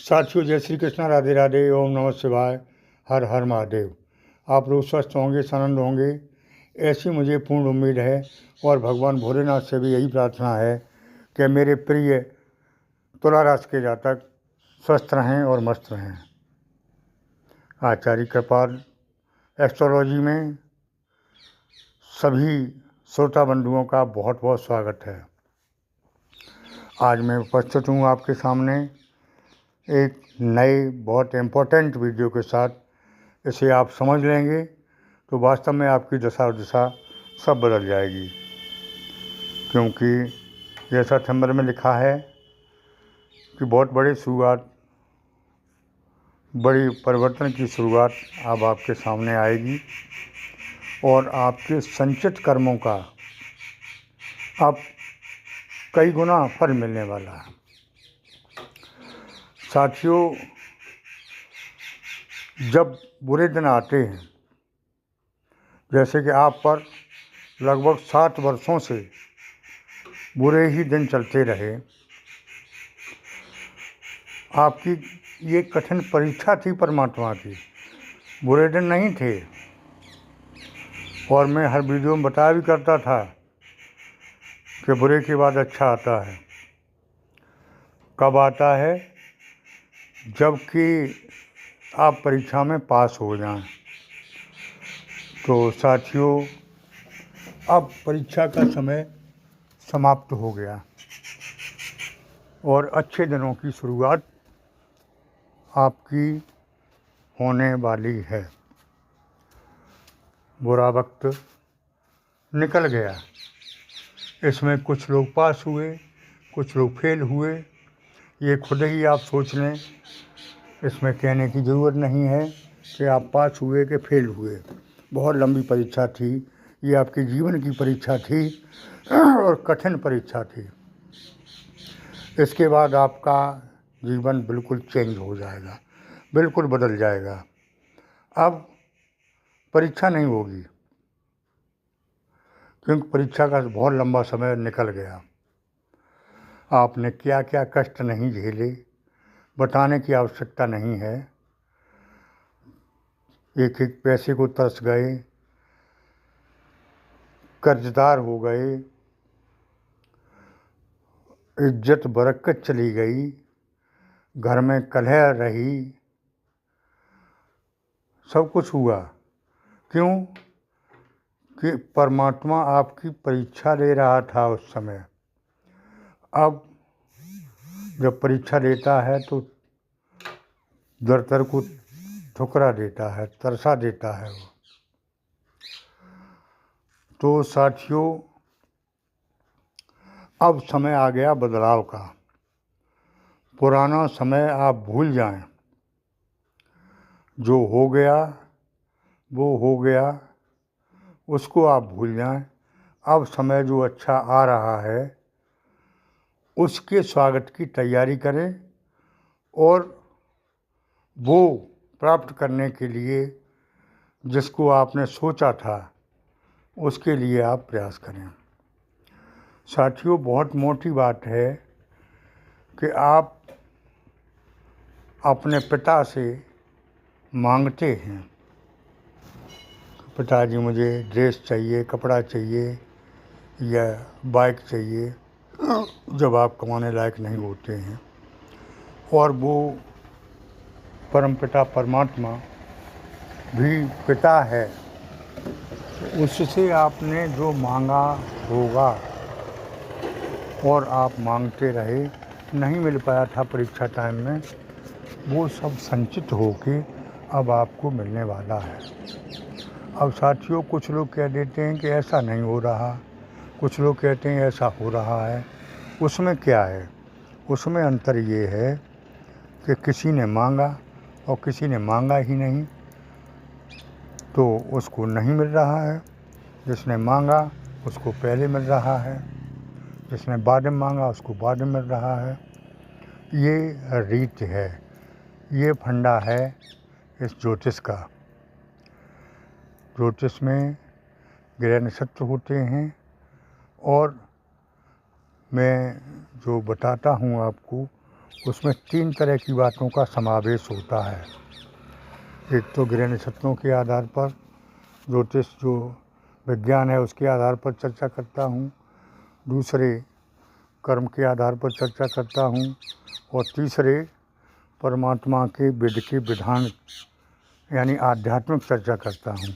साथियों, जय श्री कृष्णा, राधे राधे, ओम नमः शिवाय, हर हर महादेव। आप लोग स्वस्थ होंगे, आनंद होंगे, ऐसी मुझे पूर्ण उम्मीद है। और भगवान भोलेनाथ से भी यही प्रार्थना है कि मेरे प्रिय तुला राशि के जातक स्वस्थ रहें और मस्त रहें। आचार्य कृपाल एस्ट्रोलॉजी में सभी श्रोता बंधुओं का बहुत बहुत स्वागत है। आज मैं उपस्थित हूँ आपके सामने एक नए बहुत इम्पोर्टेंट वीडियो के साथ। इसे आप समझ लेंगे तो वास्तव में आपकी दशा और दिशा सब बदल जाएगी, क्योंकि जैसा थंबनेल में लिखा है कि बहुत बड़ी शुरुआत, बड़ी परिवर्तन की शुरुआत अब आपके सामने आएगी और आपके संचित कर्मों का अब कई गुना फल मिलने वाला है। साथियों, जब बुरे दिन आते हैं, जैसे कि आप पर लगभग 7 वर्षों से बुरे ही दिन चलते रहे, आपकी ये कठिन परीक्षा थी परमात्मा की, बुरे दिन नहीं थे। और मैं हर वीडियो में बताया भी करता था कि बुरे के बाद अच्छा आता है। कब आता है? जबकि आप परीक्षा में पास हो जाएं। तो साथियों, अब परीक्षा का समय समाप्त हो गया और अच्छे दिनों की शुरुआत आपकी होने वाली है। बुरा वक्त निकल गया। इसमें कुछ लोग पास हुए, कुछ लोग फेल हुए। ये खुद ही आप सोच लें, इसमें कहने की ज़रूरत नहीं है कि आप पास हुए कि फेल हुए। बहुत लंबी परीक्षा थी, ये आपके जीवन की परीक्षा थी और कठिन परीक्षा थी। इसके बाद आपका जीवन बिल्कुल चेंज हो जाएगा, बिल्कुल बदल जाएगा। अब परीक्षा नहीं होगी, क्योंकि परीक्षा का बहुत लंबा समय निकल गया। आपने क्या क्या कष्ट नहीं झेले, बताने की आवश्यकता नहीं है। एक एक पैसे को तरस गए, कर्जदार हो गए, इज्जत बरकत चली गई, घर में कलह रही, सब कुछ हुआ। क्यों? कि परमात्मा आपकी परीक्षा ले रहा था उस समय। अब जब परीक्षा लेता है तो दर दर को ठुकरा देता है, तरसा देता है वो। तो साथियों, अब समय आ गया बदलाव का। पुराना समय आप भूल जाएं। जो हो गया वो हो गया, उसको आप भूल जाएं। अब समय जो अच्छा आ रहा है उसके स्वागत की तैयारी करें और वो प्राप्त करने के लिए जिसको आपने सोचा था उसके लिए आप प्रयास करें। साथियों, बहुत मोटी बात है कि आप अपने पिता से मांगते हैं, पिताजी मुझे ड्रेस चाहिए, कपड़ा चाहिए या बाइक चाहिए, जब आप कमाने लायक नहीं होते हैं। और वो परमपिता परमात्मा भी पिता है, उससे आपने जो मांगा होगा और आप मांगते रहे, नहीं मिल पाया था परीक्षा टाइम में, वो सब संचित होके अब आपको मिलने वाला है। अब साथियों, कुछ लोग कह देते हैं कि ऐसा नहीं हो रहा, कुछ लोग कहते हैं ऐसा हो रहा है। उसमें क्या है? उसमें अंतर ये है कि किसी ने मांगा और किसी ने मांगा ही नहीं, तो उसको नहीं मिल रहा है। जिसने मांगा उसको पहले मिल रहा है, जिसने बाद में मांगा उसको बाद में मिल रहा है। ये रीत है, ये फंडा है इस ज्योतिष का। ज्योतिष में ग्रह नक्षत्र होते हैं और मैं जो बताता हूँ आपको उसमें 3 तरह की बातों का समावेश होता है। एक तो ग्रह नक्षत्रों के आधार पर ज्योतिष जो विज्ञान है उसके आधार पर चर्चा करता हूँ, दूसरे कर्म के आधार पर चर्चा करता हूँ और तीसरे परमात्मा के विधि के विधान यानी आध्यात्मिक चर्चा करता हूँ।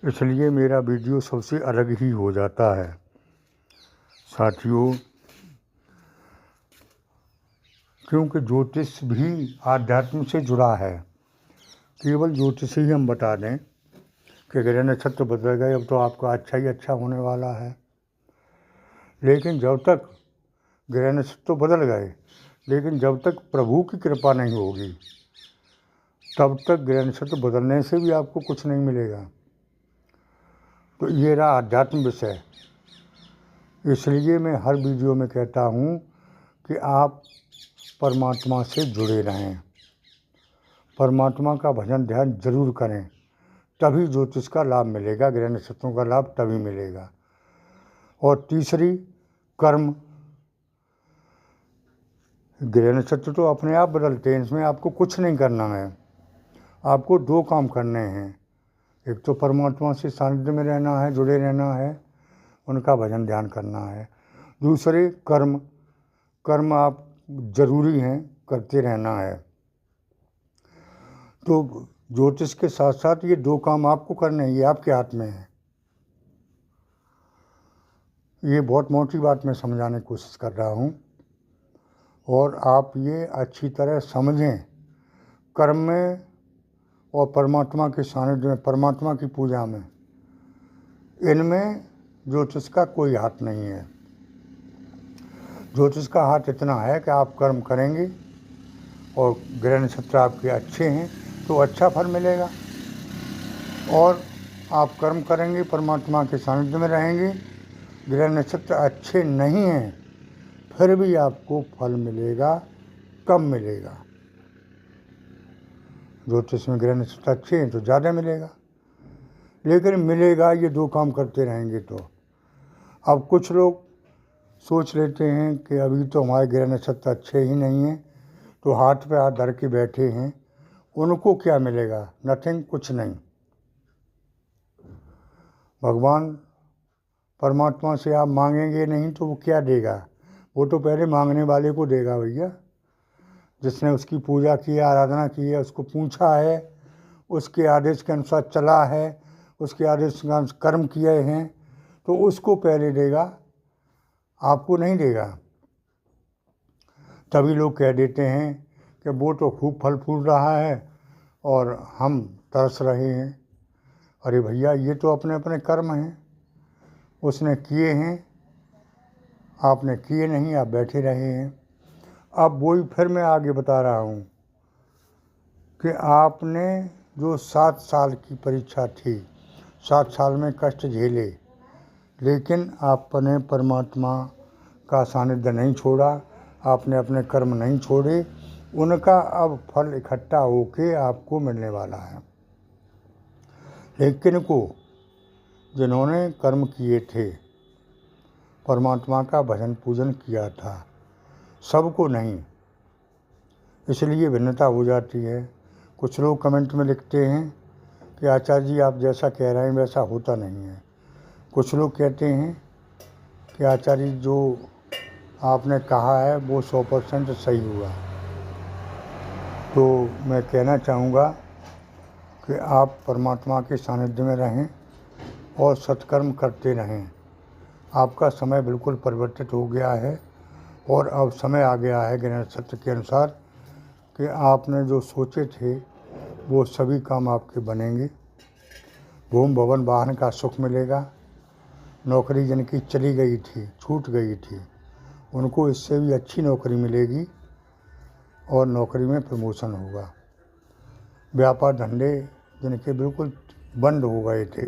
इसलिए मेरा वीडियो सबसे अलग ही हो जाता है। साथियों, क्योंकि ज्योतिष भी आध्यात्म से जुड़ा है। केवल ज्योतिष ही हम बता दें कि ग्रह नक्षत्र बदल गए, अब तो आपका अच्छा ही अच्छा होने वाला है, लेकिन जब तक ग्रह नक्षत्र तो बदल गए, लेकिन जब तक प्रभु की कृपा नहीं होगी तब तक ग्रह नक्षत्र बदलने से भी आपको कुछ नहीं मिलेगा। तो ये रहा आध्यात्म विषय। इसलिए मैं हर वीडियो में कहता हूँ कि आप परमात्मा से जुड़े रहें, परमात्मा का भजन ध्यान जरूर करें, तभी ज्योतिष का लाभ मिलेगा, ग्रह नक्षत्रों का लाभ तभी मिलेगा। और तीसरी कर्म, ग्रह नक्षत्र तो अपने आप बदलते हैं, इसमें आपको कुछ नहीं करना है। आपको 2 काम करने हैं, एक तो परमात्मा से सानिध्य में रहना है, जुड़े रहना है, उनका भजन ध्यान करना है। दूसरे कर्म, कर्म आप जरूरी हैं, करते रहना है। तो ज्योतिष के साथ साथ ये 2 काम आपको करने हैं, ये आपके हाथ में है। ये बहुत मोटी बात मैं समझाने की कोशिश कर रहा हूँ और आप ये अच्छी तरह समझें। कर्म में और परमात्मा के सानिध्य में, परमात्मा की पूजा में, इनमें ज्योतिष का कोई हाथ नहीं है। ज्योतिष का हाथ इतना है कि आप कर्म करेंगे और ग्रह नक्षत्र आपके अच्छे हैं तो अच्छा फल मिलेगा, और आप कर्म करेंगे, परमात्मा के सानिध्य में रहेंगे, ग्रह नक्षत्र अच्छे नहीं हैं फिर भी आपको फल मिलेगा, कम मिलेगा। ज्योतिष में ग्रह नक्षत्र अच्छे हैं तो ज़्यादा मिलेगा, लेकिन मिलेगा ये 2 काम करते रहेंगे तो। अब कुछ लोग सोच लेते हैं कि अभी तो हमारे ग्रह नक्षत्र अच्छे ही नहीं हैं, तो हाथ पे हाथ धर के बैठे हैं, उनको क्या मिलेगा? नथिंग, कुछ नहीं। भगवान परमात्मा से आप मांगेंगे नहीं तो वो क्या देगा? वो तो पहले मांगने वाले को देगा भैया, जिसने उसकी पूजा की है, आराधना की है, उसको पूछा है, उसके आदेश के अनुसार चला है, उसके आदेश के अनुसार कर्म किए हैं, तो उसको पहले देगा, आपको नहीं देगा। तभी लोग कह देते हैं कि वो तो खूब फल फूल रहा है और हम तरस रहे हैं। अरे भैया, ये तो अपने अपने कर्म हैं, उसने किए हैं, आपने किए नहीं, आप बैठे रहे हैं। अब वही फिर मैं आगे बता रहा हूँ कि आपने जो 7 साल की परीक्षा थी, 7 साल में कष्ट झेले, लेकिन आपने परमात्मा का सानिध्य नहीं छोड़ा, आपने अपने कर्म नहीं छोड़े, उनका अब फल इकट्ठा होके आपको मिलने वाला है। लेकिन को जिन्होंने कर्म किए थे, परमात्मा का भजन पूजन किया था, सबको नहीं, इसलिए भिन्नता हो जाती है। कुछ लोग कमेंट में लिखते हैं कि आचार्य जी आप जैसा कह रहे हैं वैसा होता नहीं है। कुछ लोग कहते हैं कि आचार्य जी जो आपने कहा है वो 100% सही हुआ। तो मैं कहना चाहूँगा कि आप परमात्मा के सानिध्य में रहें और सत्कर्म करते रहें। आपका समय बिल्कुल परिवर्तित हो गया है और अब समय आ गया है ग्रह नक्षत्र के अनुसार कि आपने जो सोचे थे वो सभी काम आपके बनेंगे। भूमि भवन वाहन का सुख मिलेगा। नौकरी जिनकी चली गई थी, छूट गई थी, उनको इससे भी अच्छी नौकरी मिलेगी और नौकरी में प्रमोशन होगा। व्यापार धंधे जिनके बिल्कुल बंद हो गए थे,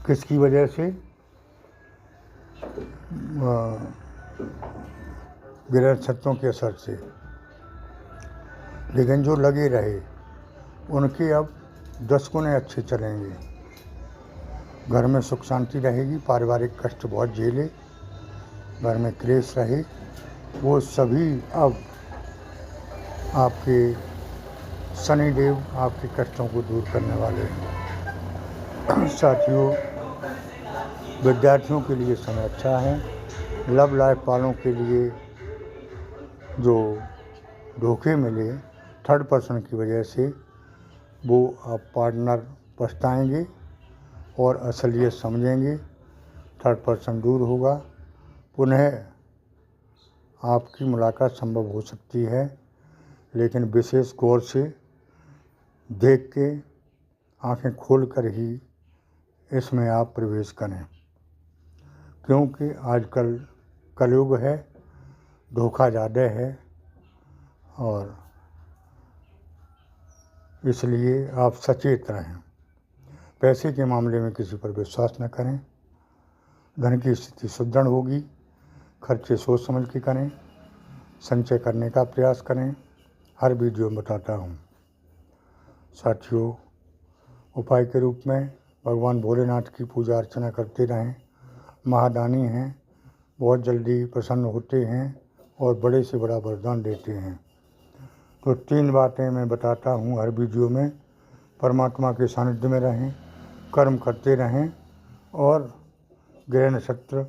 किसकी वजह से? ग्रह नक्षत्रों के असर से, लेकिन जो लगे रहे उनके अब 10 गुने अच्छे चलेंगे। घर में सुख शांति रहेगी, पारिवारिक कष्ट बहुत झेले, घर में क्लेश रहे वो सभी अब आपके शनिदेव आपके कष्टों को दूर करने वाले हैं। साथियों, विद्यार्थियों के लिए समय अच्छा है। लव लाइफ वालों के लिए जो धोखे मिले थर्ड पर्सन की वजह से, वो अब पार्टनर पछताएंगे और असलियत समझेंगे। थर्ड पर्सन दूर होगा, पुनः आपकी मुलाकात संभव हो सकती है, लेकिन विशेष गौर से देख के आंखें खोल कर ही इसमें आप प्रवेश करें, क्योंकि आजकल कलयुग है, धोखा ज़्यादा है, और इसलिए आप सचेत रहें। पैसे के मामले में किसी पर विश्वास न करें। धन की स्थिति सुदृढ़ होगी, खर्चे सोच समझ के करें, संचय करने का प्रयास करें। हर वीडियो में बताता हूँ। साथियों, उपाय के रूप में भगवान भोलेनाथ की पूजा अर्चना करते रहें। महादानी हैं, बहुत जल्दी प्रसन्न होते हैं और बड़े से बड़ा वरदान देते हैं। तो 3 बातें मैं बताता हूँ हर वीडियो में। परमात्मा के सानिध्य में रहें, कर्म करते रहें, और ग्रह नक्षत्र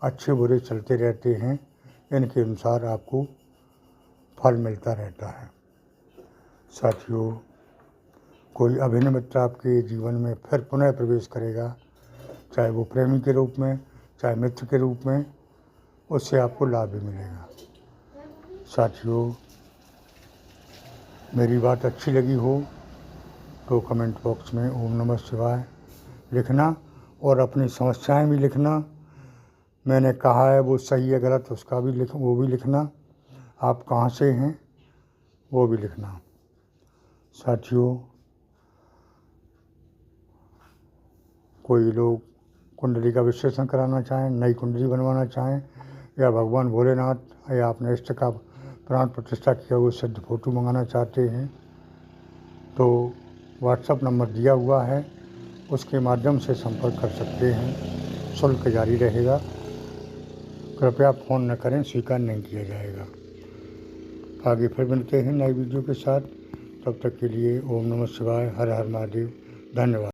अच्छे बुरे चलते रहते हैं, इनके अनुसार आपको फल मिलता रहता है। साथियों, कोई अभिन्न मित्र आपके जीवन में फिर पुनः प्रवेश करेगा, चाहे वो प्रेमी के रूप में, चाहे मित्र के रूप में, उससे आपको लाभ भी मिलेगा। साथियों, मेरी बात अच्छी लगी हो तो कमेंट बॉक्स में ओम नमः शिवाय लिखना, और अपनी समस्याएं भी लिखना। मैंने कहा है वो सही है गलत उसका भी वो भी लिखना। आप कहाँ से हैं वो भी लिखना। साथियों, कोई लोग कुंडली का विश्लेषण कराना चाहें, नई कुंडली बनवाना चाहें, या भगवान भोलेनाथ या अपने इष्ट का प्राण प्रतिष्ठा किया हुआ सिद्ध फोटो मंगाना चाहते हैं, तो व्हाट्सएप नंबर दिया हुआ है, उसके माध्यम से संपर्क कर सकते हैं। शुल्क जारी रहेगा, कृपया फ़ोन न करें, स्वीकार नहीं किया जाएगा। आगे फिर मिलते हैं नए वीडियो के साथ। तब तक के लिए ओम नमः शिवाय, हर हर महादेव, धन्यवाद।